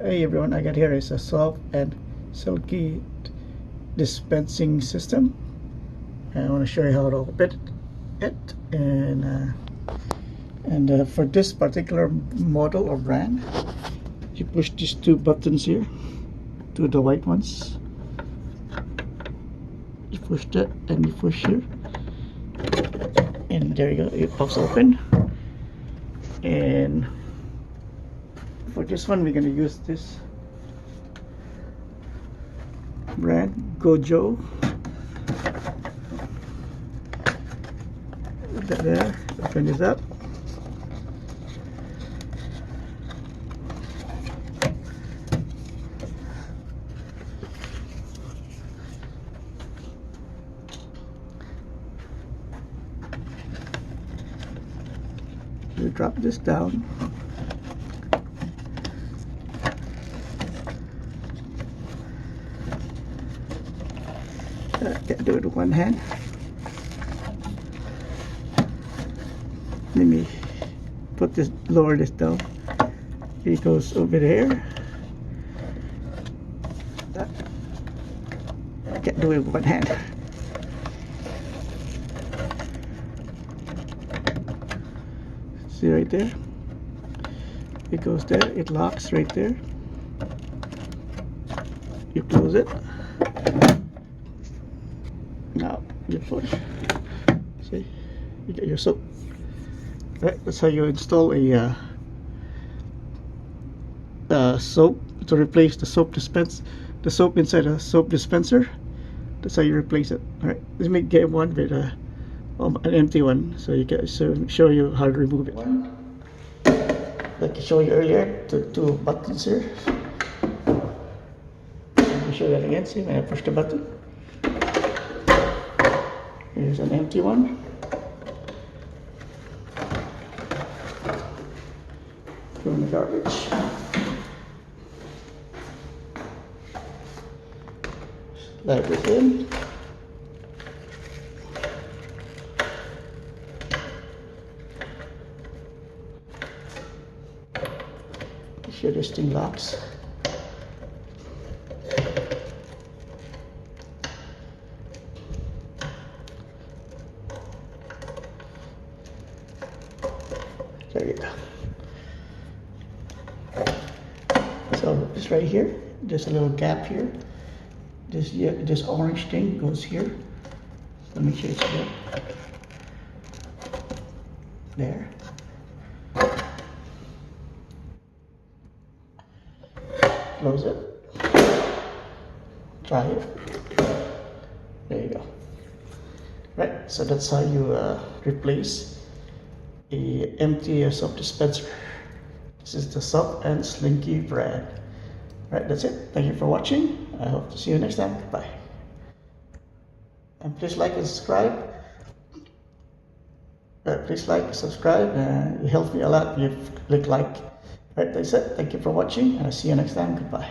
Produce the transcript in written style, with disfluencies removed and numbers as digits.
Hey everyone, I got here is a soft and silky dispensing system. And I want to show you how to open it. And for this particular model or brand, you push these two buttons here, the white ones. You push that and you push here, and there you go. It pops open. And for this one, we're gonna use this brand Gojo. Put that there. Open this up. You drop this down. Can't do it with one hand. Let me put this, lower this down. It goes over there. I can't do it with one hand. See right there? It goes there, it locks right there. You close it. Now you push. See? You get your soap. Right, that's how you install a soap to replace the soap inside a soap dispenser. That's how you replace it. All right, let me get one with an empty one, so you can show you how to remove it. Like I showed you earlier, the two buttons here. Let me show that again. See, when I push the button, here's an empty one. Throw in the garbage. Slide this in. Make sure this thing locks. There you go. So this right here, there's a little gap here. This orange thing goes here. So make sure it's there. There. Close it. Try it. There you go. Right. So that's how you replace a empty soap dispenser. This is the Soft and Slinky brand. Right, that's it. Thank you for watching. I hope to see you next time. Goodbye. And please like and subscribe. Please like and subscribe. It helps me a lot if you click like. Right, that's it. Thank you for watching, and I'll see you next time. Goodbye.